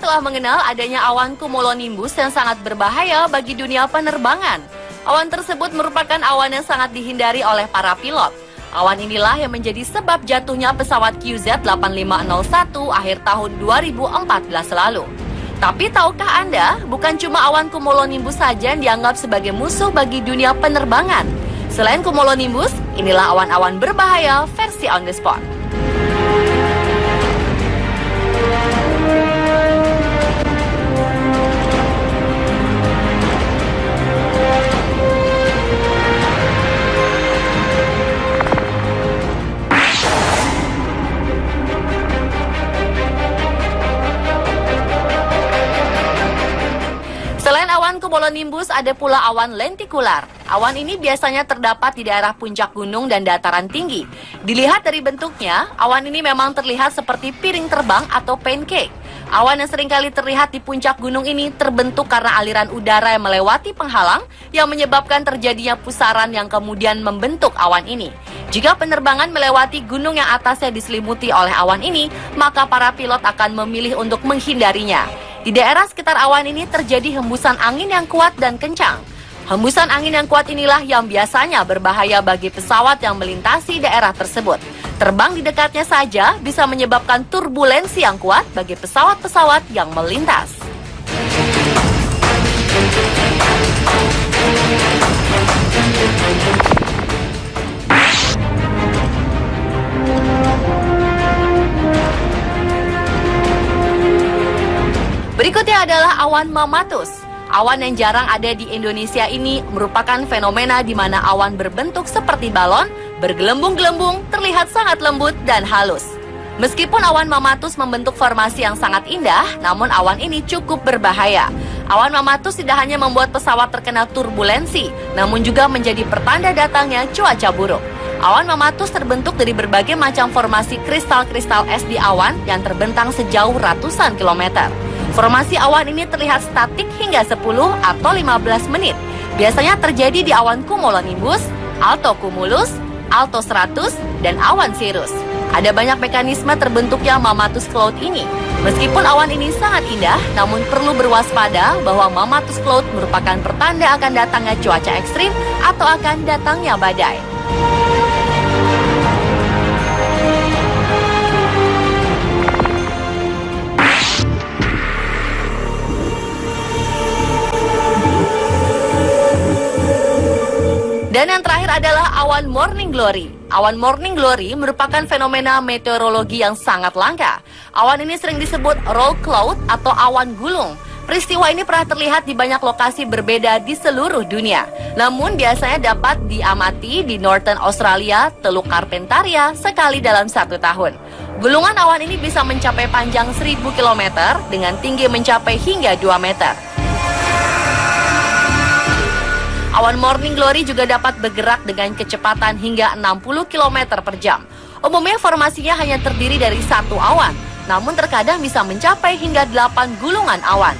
telah mengenal adanya awan cumulonimbus yang sangat berbahaya bagi dunia penerbangan. Awan tersebut merupakan awan yang sangat dihindari oleh para pilot. Awan inilah yang menjadi sebab jatuhnya pesawat QZ8501 akhir tahun 2014 lalu. Tapi tahukah Anda, bukan cuma awan cumulonimbus saja yang dianggap sebagai musuh bagi dunia penerbangan. Selain cumulonimbus, inilah awan-awan berbahaya versi on the spot. Selain awan cumulonimbus, ada pula awan lentikular. Awan ini biasanya terdapat di daerah puncak gunung dan dataran tinggi. Dilihat dari bentuknya, awan ini memang terlihat seperti piring terbang atau pancake. Awan yang seringkali terlihat di puncak gunung ini terbentuk karena aliran udara yang melewati penghalang yang menyebabkan terjadinya pusaran yang kemudian membentuk awan ini. Jika penerbangan melewati gunung yang atasnya diselimuti oleh awan ini, maka para pilot akan memilih untuk menghindarinya. Di daerah sekitar awan ini terjadi hembusan angin yang kuat dan kencang. Hembusan angin yang kuat inilah yang biasanya berbahaya bagi pesawat yang melintasi daerah tersebut. Terbang di dekatnya saja bisa menyebabkan turbulensi yang kuat bagi pesawat-pesawat yang melintas. Berikutnya adalah awan mamatus. Awan yang jarang ada di Indonesia ini merupakan fenomena di mana awan berbentuk seperti balon, bergelembung-gelembung, terlihat sangat lembut dan halus. Meskipun awan mamatus membentuk formasi yang sangat indah, namun awan ini cukup berbahaya. Awan mamatus tidak hanya membuat pesawat terkena turbulensi, namun juga menjadi pertanda datangnya cuaca buruk. Awan mamatus terbentuk dari berbagai macam formasi kristal-kristal es di awan yang terbentang sejauh ratusan kilometer. Formasi awan ini terlihat statik hingga 10 atau 15 menit. Biasanya terjadi di awan cumulonimbus, altocumulus, altostratus, dan awan cirrus. Ada banyak mekanisme terbentuknya mamatus cloud ini. Meskipun awan ini sangat indah, namun perlu berwaspada bahwa mamatus cloud merupakan pertanda akan datangnya cuaca ekstrim atau akan datangnya badai. Dan yang terakhir adalah awan morning glory. Awan morning glory merupakan fenomena meteorologi yang sangat langka. Awan ini sering disebut roll cloud atau awan gulung. Peristiwa ini pernah terlihat di banyak lokasi berbeda di seluruh dunia. Namun biasanya dapat diamati di Northern Australia, Teluk Carpentaria sekali dalam 1 tahun. Gulungan awan ini bisa mencapai panjang 1000 km dengan tinggi mencapai hingga 2 meter. Awan morning glory juga dapat bergerak dengan kecepatan hingga 60 km per jam. Umumnya formasinya hanya terdiri dari satu awan, namun terkadang bisa mencapai hingga 8 gulungan awan.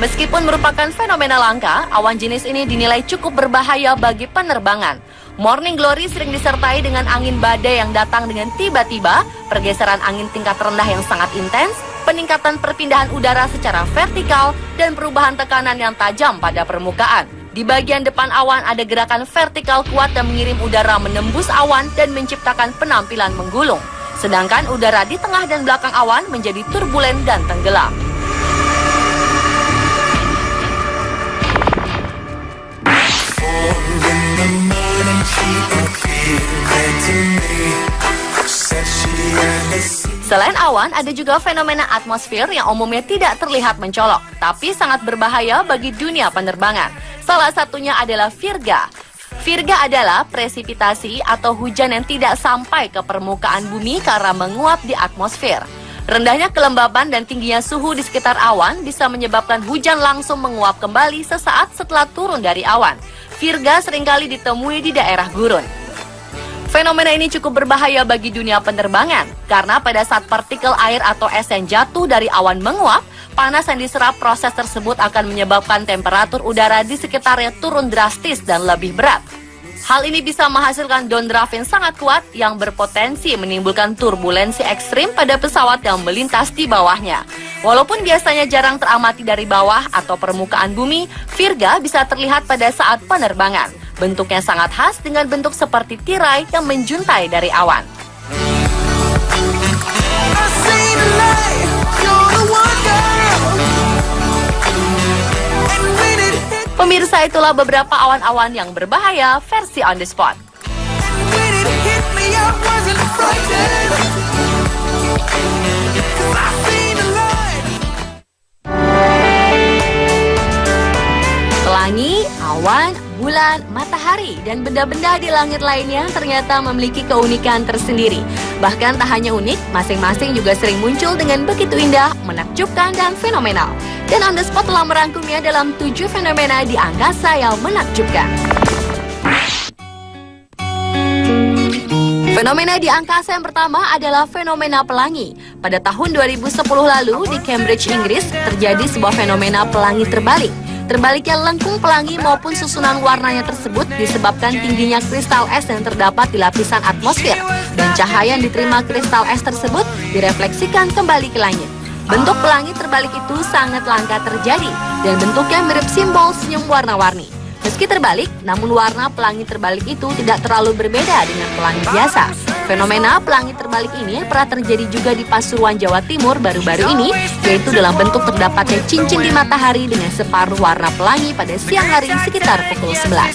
Meskipun merupakan fenomena langka, awan jenis ini dinilai cukup berbahaya bagi penerbangan. Morning glory sering disertai dengan angin badai yang datang dengan tiba-tiba, pergeseran angin tingkat rendah yang sangat intens, peningkatan perpindahan udara secara vertikal, dan perubahan tekanan yang tajam pada permukaan. Di bagian depan awan ada gerakan vertikal kuat yang mengirim udara menembus awan dan menciptakan penampilan menggulung. Sedangkan udara di tengah dan belakang awan menjadi turbulen dan tenggelam. Selain awan, ada juga fenomena atmosfer yang umumnya tidak terlihat mencolok, tapi sangat berbahaya bagi dunia penerbangan. Salah satunya adalah virga. Virga adalah presipitasi atau hujan yang tidak sampai ke permukaan bumi karena menguap di atmosfer. Rendahnya kelembaban dan tingginya suhu di sekitar awan bisa menyebabkan hujan langsung menguap kembali sesaat setelah turun dari awan. Virga seringkali ditemui di daerah gurun. Fenomena ini cukup berbahaya bagi dunia penerbangan karena pada saat partikel air atau es yang jatuh dari awan menguap, panas yang diserap proses tersebut akan menyebabkan temperatur udara di sekitarnya turun drastis dan lebih berat. Hal ini bisa menghasilkan downdraft yang sangat kuat yang berpotensi menimbulkan turbulensi ekstrim pada pesawat yang melintas di bawahnya. Walaupun biasanya jarang teramati dari bawah atau permukaan bumi, virga bisa terlihat pada saat penerbangan. Bentuknya sangat khas dengan bentuk seperti tirai yang menjuntai dari awan. Pemirsa, itulah beberapa awan-awan yang berbahaya versi On The Spot. Pelangi, awan, bulan, matahari, dan benda-benda di langit lainnya ternyata memiliki keunikan tersendiri. Bahkan tak hanya unik, masing-masing juga sering muncul dengan begitu indah, menakjubkan, dan fenomenal. Dan On The Spot telah merangkumnya dalam 7 fenomena di angkasa yang menakjubkan. Fenomena di angkasa yang pertama adalah fenomena pelangi. Pada tahun 2010 lalu di Cambridge, Inggris, terjadi sebuah fenomena pelangi terbalik. Terbaliknya lengkung pelangi maupun susunan warnanya tersebut disebabkan tingginya kristal es yang terdapat di lapisan atmosfer. Dan cahaya yang diterima kristal es tersebut direfleksikan kembali ke langit. Bentuk pelangi terbalik itu sangat langka terjadi dan bentuknya mirip simbol senyum warna-warni. Meski terbalik, namun warna pelangi terbalik itu tidak terlalu berbeda dengan pelangi biasa. Fenomena pelangi terbalik ini pernah terjadi juga di Pasuruan, Jawa Timur baru-baru ini, yaitu dalam bentuk terdapatnya cincin di matahari dengan separuh warna pelangi pada siang hari sekitar pukul 11.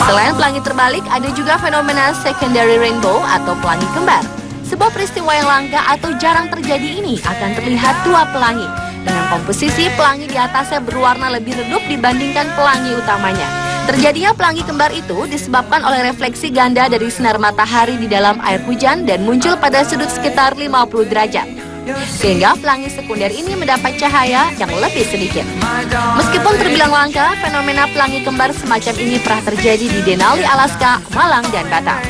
Selain pelangi terbalik, ada juga fenomena secondary rainbow atau pelangi kembar. Sebuah peristiwa yang langka atau jarang terjadi ini akan terlihat dua pelangi dengan komposisi pelangi di atasnya berwarna lebih redup dibandingkan pelangi utamanya. Terjadinya pelangi kembar itu disebabkan oleh refleksi ganda dari sinar matahari di dalam air hujan dan muncul pada sudut sekitar 50 derajat. Sehingga pelangi sekunder ini mendapat cahaya yang lebih sedikit. Meskipun terbilang langka, fenomena pelangi kembar semacam ini pernah terjadi di Denali, Alaska, Malang, dan Batam.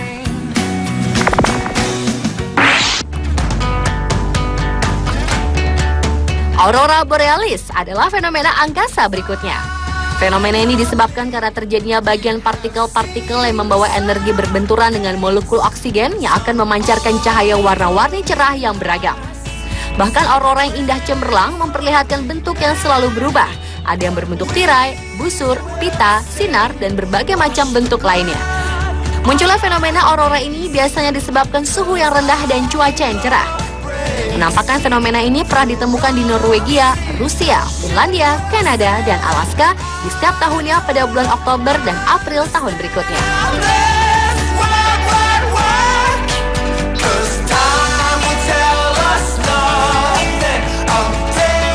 Aurora Borealis adalah fenomena angkasa berikutnya. Fenomena ini disebabkan karena terjadinya bagian partikel-partikel yang membawa energi berbenturan dengan molekul oksigen yang akan memancarkan cahaya warna-warni cerah yang beragam. Bahkan aurora yang indah cemerlang memperlihatkan bentuk yang selalu berubah. Ada yang berbentuk tirai, busur, pita, sinar, dan berbagai macam bentuk lainnya. Munculnya fenomena aurora ini biasanya disebabkan suhu yang rendah dan cuaca yang cerah. Penampakan fenomena ini pernah ditemukan di Norwegia, Rusia, Finlandia, Kanada, dan Alaska di setiap tahunnya pada bulan Oktober dan April tahun berikutnya.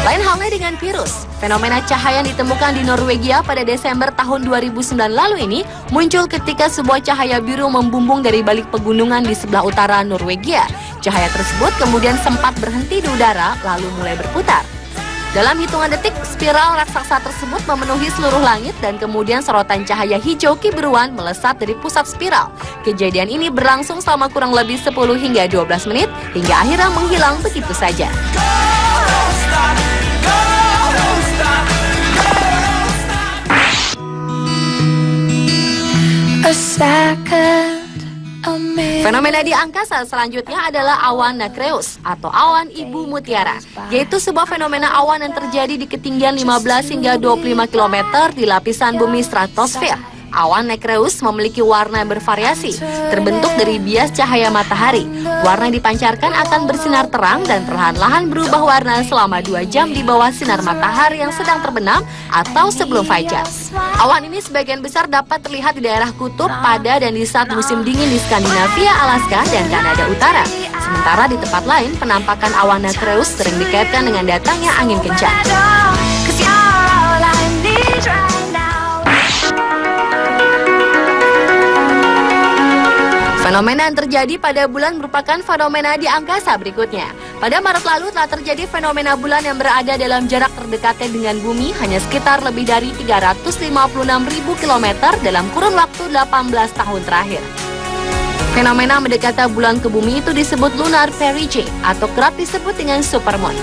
Lain halnya dengan virus. Fenomena cahaya yang ditemukan di Norwegia pada Desember tahun 2009 lalu ini muncul ketika sebuah cahaya biru membumbung dari balik pegunungan di sebelah utara Norwegia. Cahaya tersebut kemudian sempat berhenti di udara lalu mulai berputar. Dalam hitungan detik, spiral raksasa tersebut memenuhi seluruh langit dan kemudian sorotan cahaya hijau kebiruan melesat dari pusat spiral. Kejadian ini berlangsung selama kurang lebih 10 hingga 12 menit hingga akhirnya menghilang begitu saja. Fenomena di angkasa selanjutnya adalah awan nacreus atau awan ibu mutiara, yaitu sebuah fenomena awan yang terjadi di ketinggian 15 hingga 25 km di lapisan bumi stratosfer. Awan nacreus memiliki warna yang bervariasi, terbentuk dari bias cahaya matahari. Warna yang dipancarkan akan bersinar terang dan perlahan-lahan berubah warna selama 2 jam di bawah sinar matahari yang sedang terbenam atau sebelum fajar. Awan ini sebagian besar dapat terlihat di daerah kutub pada dan di saat musim dingin di Skandinavia, Alaska, dan Kanada Utara. Sementara di tempat lain, penampakan awan nacreus sering dikaitkan dengan datangnya angin kencang. Fenomena yang terjadi pada bulan merupakan fenomena di angkasa berikutnya. Pada Maret lalu telah terjadi fenomena bulan yang berada dalam jarak terdekatnya dengan bumi hanya sekitar lebih dari 356.000 km dalam kurun waktu 18 tahun terakhir. Fenomena mendekati bulan ke bumi itu disebut lunar perigee atau kerap disebut dengan supermoon.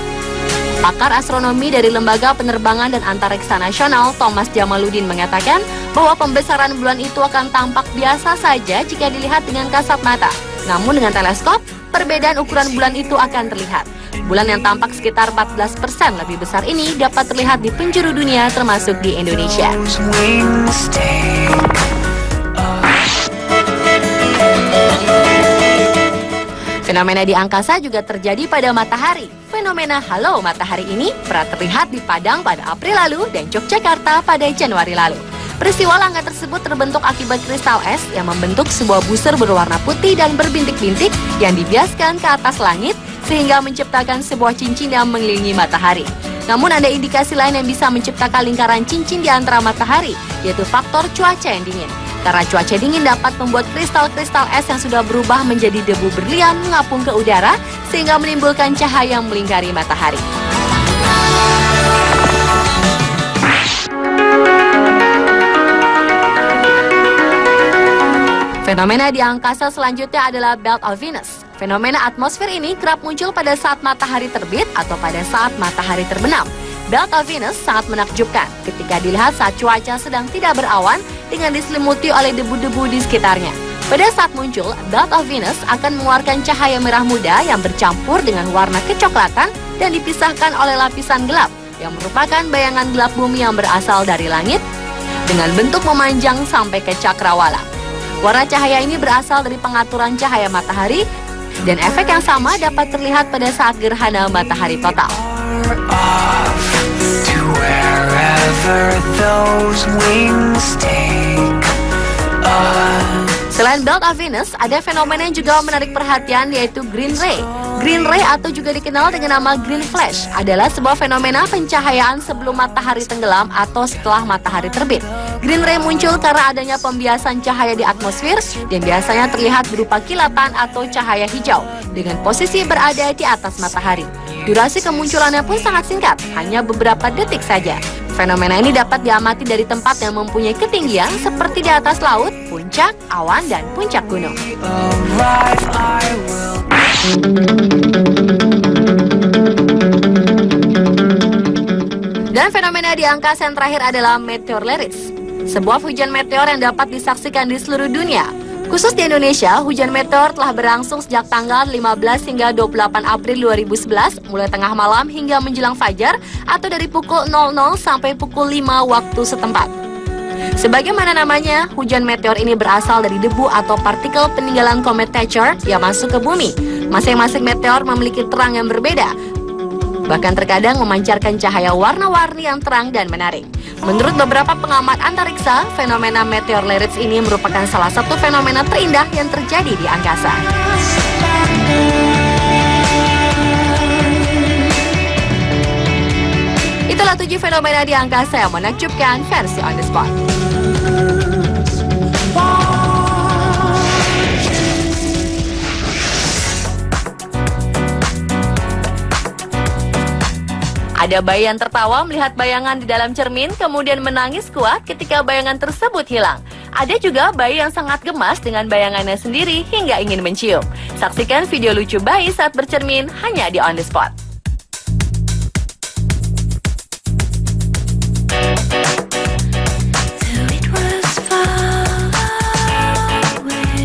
Pakar astronomi dari Lembaga Penerbangan dan Antariksa Nasional, Thomas Jamaluddin, mengatakan bahwa pembesaran bulan itu akan tampak biasa saja jika dilihat dengan kasat mata. Namun dengan teleskop, perbedaan ukuran bulan itu akan terlihat. Bulan yang tampak sekitar 14% lebih besar ini dapat terlihat di penjuru dunia termasuk di Indonesia. Fenomena di angkasa juga terjadi pada matahari. Fenomena halo matahari ini pernah terlihat di Padang pada April lalu dan Yogyakarta pada Januari lalu. Peristiwa langka tersebut terbentuk akibat kristal es yang membentuk sebuah busur berwarna putih dan berbintik-bintik yang dibiaskan ke atas langit sehingga menciptakan sebuah cincin yang mengelilingi matahari. Namun ada indikasi lain yang bisa menciptakan lingkaran cincin di antara matahari, yaitu faktor cuaca yang dingin. Karena cuaca dingin dapat membuat kristal-kristal es yang sudah berubah menjadi debu berlian mengapung ke udara sehingga menimbulkan cahaya yang melingkari matahari. Fenomena di angkasa selanjutnya adalah Belt of Venus. Fenomena atmosfer ini kerap muncul pada saat matahari terbit atau pada saat matahari terbenam. Belt of Venus sangat menakjubkan ketika dilihat saat cuaca sedang tidak berawan dengan diselimuti oleh debu-debu di sekitarnya. Pada saat muncul, Belt of Venus akan mengeluarkan cahaya merah muda yang bercampur dengan warna kecoklatan dan dipisahkan oleh lapisan gelap yang merupakan bayangan gelap bumi yang berasal dari langit dengan bentuk memanjang sampai ke cakrawala. Warna cahaya ini berasal dari pengaturan cahaya matahari dan efek yang sama dapat terlihat pada saat gerhana matahari total. Selain Belt of Venus, ada fenomena yang juga menarik perhatian yaitu Green Ray. Green Ray atau juga dikenal dengan nama Green Flash adalah sebuah fenomena pencahayaan sebelum matahari tenggelam atau setelah matahari terbit. Green Ray muncul karena adanya pembiasan cahaya di atmosfer dan biasanya terlihat berupa kilatan atau cahaya hijau dengan posisi berada di atas matahari. Durasi kemunculannya pun sangat singkat, hanya beberapa detik saja. Fenomena ini dapat diamati dari tempat yang mempunyai ketinggian seperti di atas laut, puncak, awan, dan puncak gunung. Dan fenomena di angkasa yang terakhir adalah meteor Lerites, sebuah hujan meteor yang dapat disaksikan di seluruh dunia. Khusus di Indonesia, hujan meteor telah berlangsung sejak tanggal 15 hingga 28 April 2011, mulai tengah malam hingga menjelang fajar, atau dari pukul 00 sampai pukul 5 waktu setempat. Sebagaimana namanya, hujan meteor ini berasal dari debu atau partikel peninggalan komet Thatcher yang masuk ke bumi. Masing-masing meteor memiliki terang yang berbeda, bahkan terkadang memancarkan cahaya warna-warni yang terang dan menarik. Menurut beberapa pengamat antariksa, fenomena meteor Lerites ini merupakan salah satu fenomena terindah yang terjadi di angkasa. Itulah 7 fenomena di angkasa yang menakjubkan versi On The Spot. Ada bayi yang tertawa melihat bayangan di dalam cermin, kemudian menangis kuat ketika bayangan tersebut hilang. Ada juga bayi yang sangat gemas dengan bayangannya sendiri hingga ingin mencium. Saksikan video lucu bayi saat bercermin hanya di On The Spot.